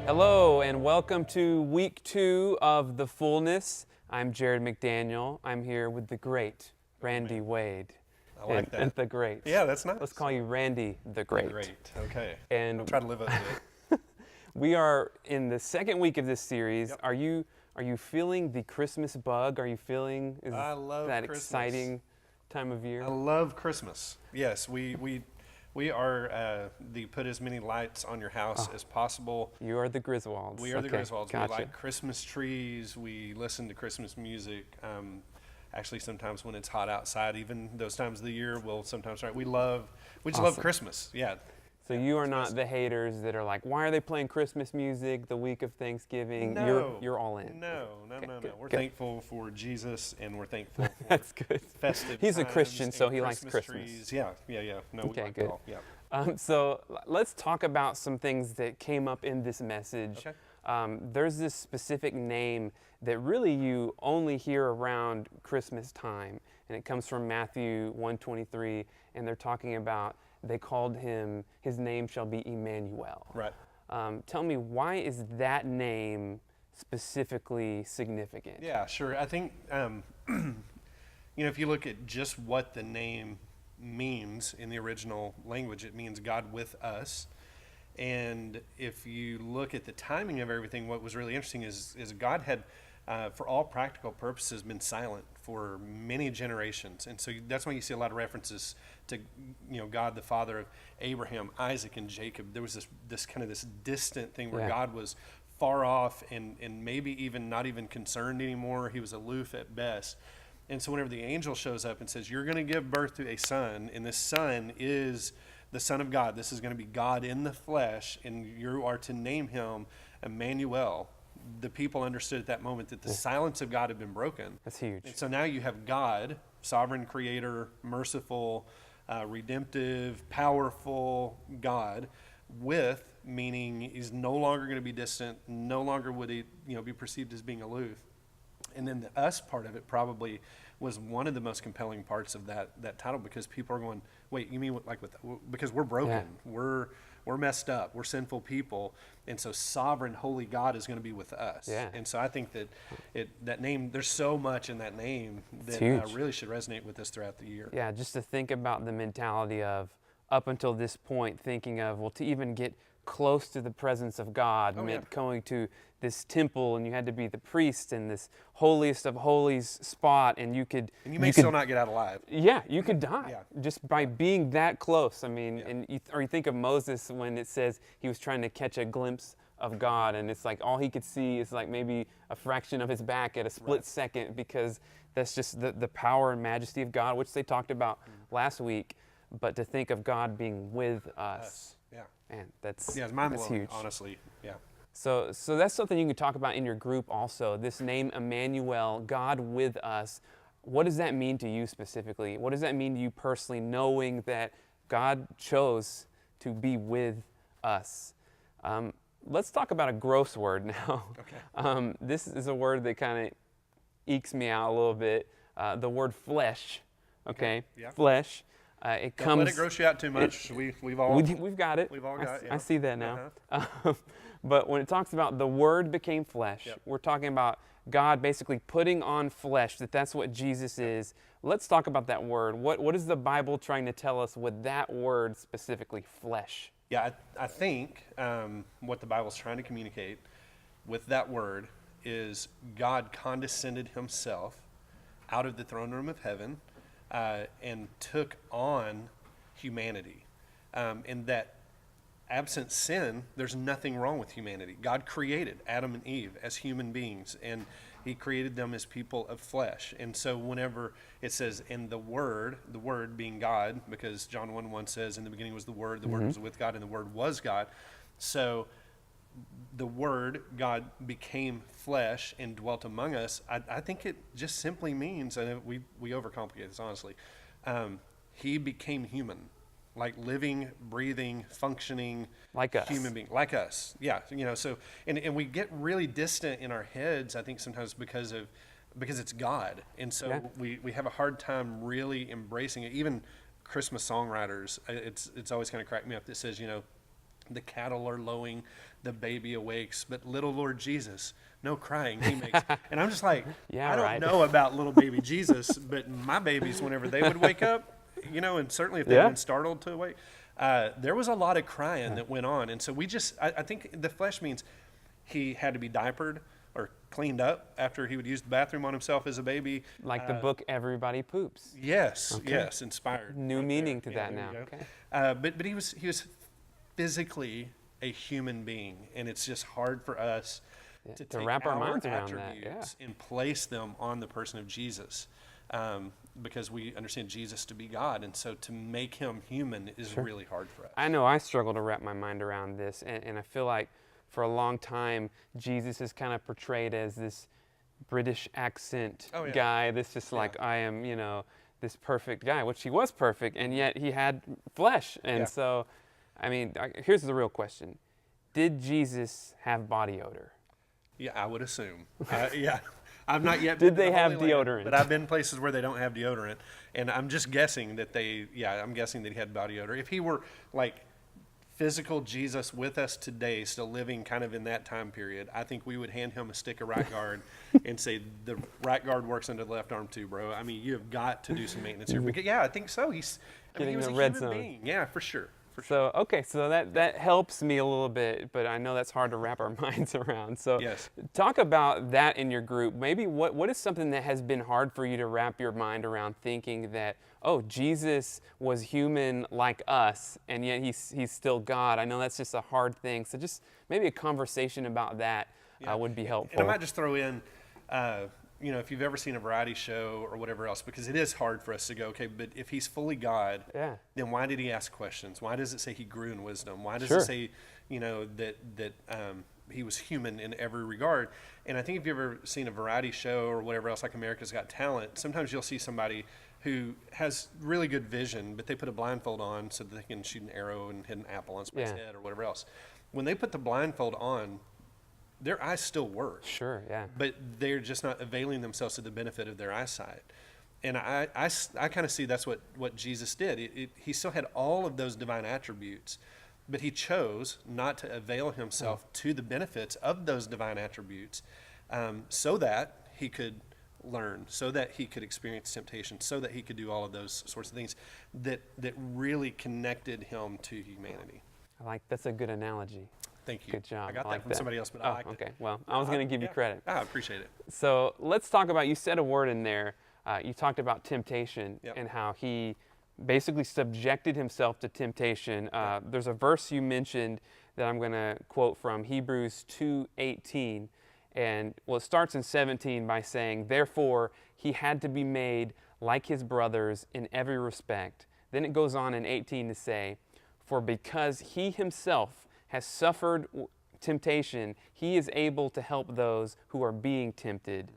Hello and welcome to week 2 of the Fullness. I'm Jerrod McDaniel. I'm here with the great Randy Wade. I like that. The great. Yeah, that's nice. Let's call you Randy the Great. Great. Okay. And I'll try to live up to it. we are in the second week of this series. Yep. Are you feeling the Christmas bug? Are you feeling I love that Christmas. exciting time of year? I love Christmas. Yes, we are the put as many lights on your house as possible. You are the Griswolds. We are the Griswolds. Gotcha. We like Christmas trees. We listen to Christmas music. Actually, sometimes when it's hot outside, even those times of the year, we'll sometimes we just love Christmas. Yeah. So you are not the haters that are like, why are they playing Christmas music the week of Thanksgiving? No. You're all in. No. Good, We're good. thankful for Jesus, and we're thankful for That's good. festive He's a times Christian, so and he likes Christmas. trees. Yeah. No, we Okay, like good. it all. Yeah. So let's talk about some things that came up in this message. Okay. There's this specific name that really you only hear around Christmas time, and it comes from Matthew 1:23, and they're talking about they called him, his name shall be Emmanuel. Right. Tell me, why is that name specifically significant? Yeah, sure. I think, if you look at just what the name means in the original language, it means God with us. And if you look at the timing of everything, what was really interesting is God had, for all practical purposes, been silent for many generations. And so that's why you see a lot of references to, God the Father of Abraham, Isaac, and Jacob. There was this distant thing where God was far off and maybe even not even concerned anymore. He was aloof at best. And so whenever the angel shows up and says, you're going to give birth to a son, and this son is the Son of God. This is going to be God in the flesh, and you are to name him Emmanuel. The people understood at that moment that the silence of God had been broken. That's huge. And so now you have God, sovereign creator, merciful, redemptive, powerful God, with, meaning he's no longer going to be distant, no longer would he be perceived as being aloof. And then the us part of it probably was one of the most compelling parts of that title, because people are going, wait, you mean because we're broken, we're messed up, we're sinful people, and so sovereign, holy God is going to be with us. Yeah. And so I think that that name, there's so much in that name that really should resonate with us throughout the year. Yeah, just to think about the mentality of, up until this point, thinking of, well, to even get close to the presence of God meant going to this temple, and you had to be the priest in this holiest of holies spot, and you may still not get out alive. Yeah, you could die just by being that close. I mean, and you think of Moses when it says he was trying to catch a glimpse of God, and it's like all he could see is like maybe a fraction of his back at a split second, because that's just the power and majesty of God, which they talked about last week. But to think of God being with us. Man, that's it's mind-blowing, huge. Honestly, yeah. So that's something you can talk about in your group also. This name Emmanuel, God with us. What does that mean to you specifically? What does that mean to you personally, knowing that God chose to be with us? Let's talk about a gross word now. Okay. This is a word that kind of ekes me out a little bit. The word flesh. Okay. Yeah. Flesh. Don't let it gross you out too much. We've all got it. We've all got it. I see that now. But when it talks about the Word became flesh, we're talking about God basically putting on flesh, that's what Jesus is. Let's talk about that word. What is the Bible trying to tell us with that word specifically, flesh? Yeah, I think what the Bible's trying to communicate with that word is God condescended himself out of the throne room of heaven and took on humanity. And that absent sin, there's nothing wrong with humanity. God created Adam and Eve as human beings, and he created them as people of flesh. And so whenever it says in the Word being God, because John 1:1 says in the beginning was the Word was with God, and the Word was God. So the Word, God, became flesh and dwelt among us. I think it just simply means, and we overcomplicate this honestly, he became human. Like living, breathing, functioning, like us. Human being, like us. Yeah, so and we get really distant in our heads, I think sometimes because it's God. And so we have a hard time really embracing it. Even Christmas songwriters, it's always kind of cracked me up that says, The cattle are lowing, the baby awakes, but little Lord Jesus, no crying he makes. And I'm just like, Yeah, I don't right. know about little baby Jesus, but my babies, whenever they would wake up, and certainly if they've Yeah. been startled to awake, there was a lot of crying that went on. And so I think the flesh means he had to be diapered or cleaned up after he would use the bathroom on himself as a baby. Like the book Everybody Poops. Yes, yes, inspired. New right meaning there. to that there now. you go. Okay. But he was physically a human being, and it's just hard for us to to take wrap our minds around that, attributes and place them on the person of Jesus, because we understand Jesus to be God, and so to make him human is really hard for us. I know I struggle to wrap my mind around this, and I feel like for a long time, Jesus is kind of portrayed as this British accent guy, this just like, I am, this perfect guy, which he was perfect, and yet he had flesh. And so, I mean, here's the real question. Did Jesus have body odor? Yeah, I would assume. Yeah. I've not yet Did been to they the have Holy Land, deodorant? but I've been places where they don't have deodorant, and I'm just guessing that I'm guessing that he had body odor. If he were like physical Jesus with us today, still living kind of in that time period, I think we would hand him a stick of right guard and say, the right guard works under the left arm too, bro. I mean, you have got to do some maintenance here. Because, I think so. He was Getting a the red human zone. being. Yeah, for sure. So, okay, so that helps me a little bit, but I know that's hard to wrap our minds around. So Yes. talk about that in your group. Maybe what is something that has been hard for you to wrap your mind around, thinking that, oh, Jesus was human like us, and yet he's still God. I know that's just a hard thing. So just maybe a conversation about that would be helpful. And I might just throw in, if you've ever seen a variety show or whatever else, because it is hard for us to go, okay, but if he's fully God, then why did he ask questions? Why does it say he grew in wisdom? Why does it say, that he was human in every regard? And I think if you've ever seen a variety show or whatever else, like America's Got Talent, sometimes you'll see somebody who has really good vision, but they put a blindfold on so that they can shoot an arrow and hit an apple on somebody's head or whatever else. When they put the blindfold on, their eyes still work. Sure, yeah. But they're just not availing themselves to the benefit of their eyesight. And I kind of see that's what Jesus did. He still had all of those divine attributes, but he chose not to avail himself to the benefits of those divine attributes, so that he could learn, so that he could experience temptation, so that he could do all of those sorts of things that really connected him to humanity. That's a good analogy. Thank you. Good job. I got I that like from that. somebody else, but I liked it. Okay. Well, I was going to give you credit. I appreciate it. So let's talk about, you said a word in there. You talked about temptation and how he basically subjected himself to temptation. There's a verse you mentioned that I'm going to quote from, Hebrews 2:18. And it starts in 17 by saying, therefore, he had to be made like his brothers in every respect. Then it goes on in 18 to say, for because he himself has suffered temptation, he is able to help those who are being tempted.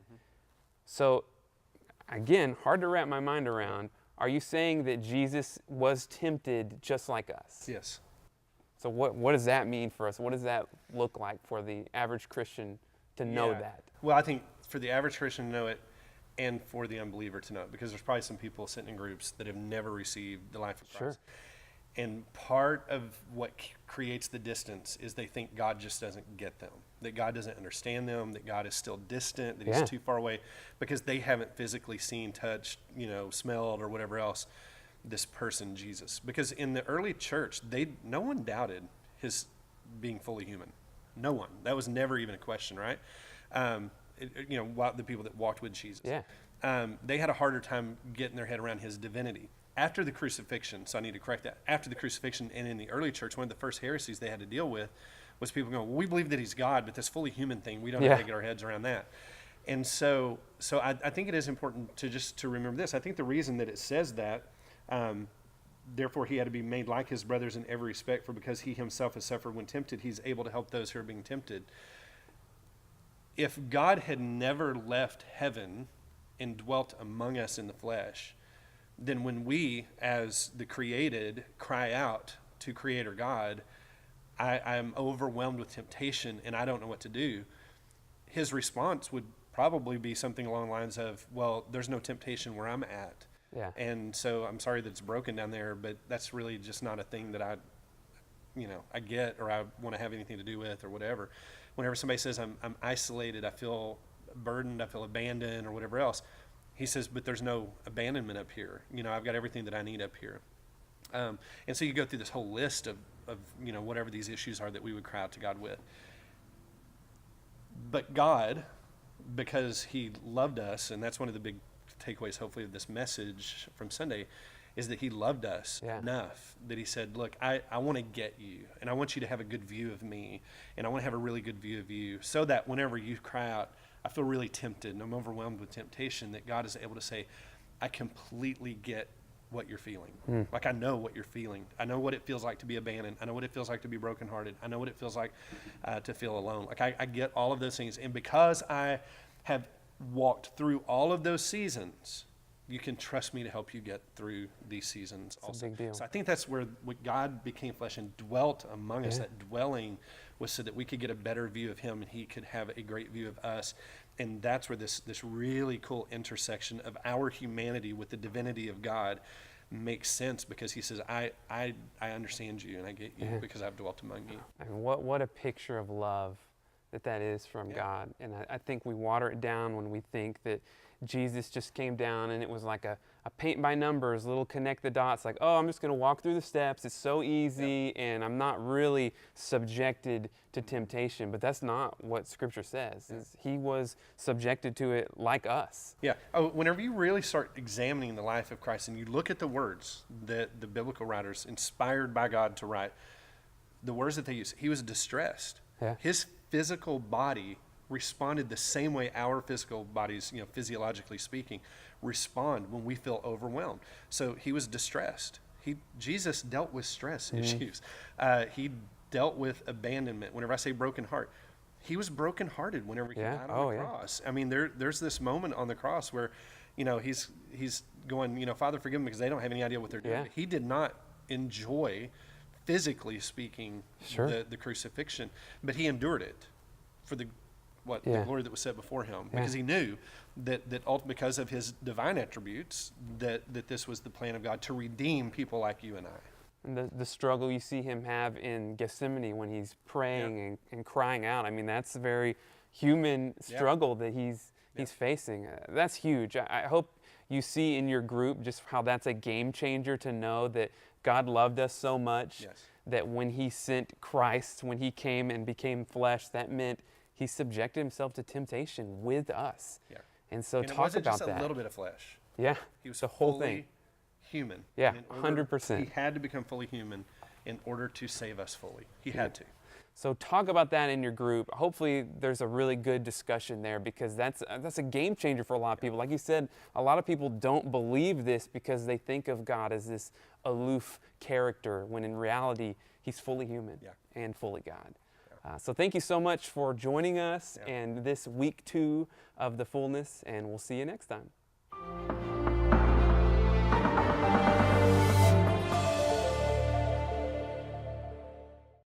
So, again, hard to wrap my mind around. Are you saying that Jesus was tempted just like us? Yes. So what does that mean for us? What does that look like for the average Christian to know that? Well, I think for the average Christian to know it, and for the unbeliever to know it, because there's probably some people sitting in groups that have never received the life of Christ. And part of what creates the distance is they think God just doesn't get them, that God doesn't understand them, that God is still distant, that he's too far away, because they haven't physically seen, touched, smelled, or whatever else, this person, Jesus. Because in the early church, no one doubted his being fully human. No one. That was never even a question, right? The people that walked with Jesus. They had a harder time getting their head around his divinity. After the crucifixion, so I need to correct that, after the crucifixion and in the early church, one of the first heresies they had to deal with was people going, well, we believe that he's God, but this fully human thing, we don't have to get our heads around that. And so I think it is important to remember this. I think the reason that it says that, therefore he had to be made like his brothers in every respect, for because he himself has suffered when tempted, he's able to help those who are being tempted. If God had never left heaven and dwelt among us in the flesh, then when we, as the created, cry out to Creator God, I'm overwhelmed with temptation and I don't know what to do, his response would probably be something along the lines of, well, there's no temptation where I'm at. And so I'm sorry that it's broken down there, but that's really just not a thing that I get or I want to have anything to do with or whatever. Whenever somebody says I'm isolated, I feel burdened, I feel abandoned or whatever else, he says, but there's no abandonment up here. I've got everything that I need up here. And so you go through this whole list of whatever these issues are that we would cry out to God with. But God, because he loved us, and that's one of the big takeaways, hopefully, of this message from Sunday, is that he loved us enough that he said, look, I want to get you, and I want you to have a good view of me, and I want to have a really good view of you, so that whenever you cry out, I feel really tempted, and I'm overwhelmed with temptation, that God is able to say, I completely get what you're feeling. Like, I know what you're feeling. I know what it feels like to be abandoned. I know what it feels like to be brokenhearted. I know what it feels like to feel alone. Like, I get all of those things. And because I have walked through all of those seasons, you can trust me to help you get through these seasons also. It's a big deal. So I think that's where God became flesh and dwelt among us. That dwelling was so that we could get a better view of him and he could have a great view of us. And that's where this really cool intersection of our humanity with the divinity of God makes sense, because he says, I understand you and I get you because I've dwelt among you. I mean, what a picture of love that is from God. And I think we water it down when we think that Jesus just came down and it was like a paint by numbers, little connect the dots, like, oh, I'm just going to walk through the steps. It's so easy, and I'm not really subjected to temptation. But that's not what Scripture says. He was subjected to it like us. Yeah. Oh, whenever you really start examining the life of Christ and you look at the words that the biblical writers, inspired by God to write, the words that they use, he was distressed. Yeah. His physical body responded the same way our physical bodies, physiologically speaking, respond when we feel overwhelmed. So he was distressed. Jesus dealt with stress issues. He dealt with abandonment. Whenever I say broken heart, he was brokenhearted whenever he died on the cross. I mean, there's this moment on the cross where, he's going, Father, forgive them because they don't have any idea what they're doing. He did not enjoy, physically speaking, the crucifixion, but he endured it for the glory that was set before him, because he knew that because of his divine attributes, that this was the plan of God to redeem people like you and I. And the struggle you see him have in Gethsemane when he's praying and crying out, I mean, that's a very human struggle that he's facing. That's huge. I hope you see in your group just how that's a game changer, to know that God loved us so much that when he sent Christ, when he came and became flesh, that meant he subjected himself to temptation with us. Yeah. And so talk about that. And it wasn't just a little bit of flesh. Yeah. He was the whole fully thing. Human. Yeah, 100%. He had to become fully human in order to save us fully. He had to. So talk about that in your group. Hopefully there's a really good discussion there, because that's a game changer for a lot of people. Like you said, a lot of people don't believe this because they think of God as this aloof character, when in reality, he's fully human and fully God. So thank you so much for joining us and this week 2 of the Fullness, and we'll see you next time.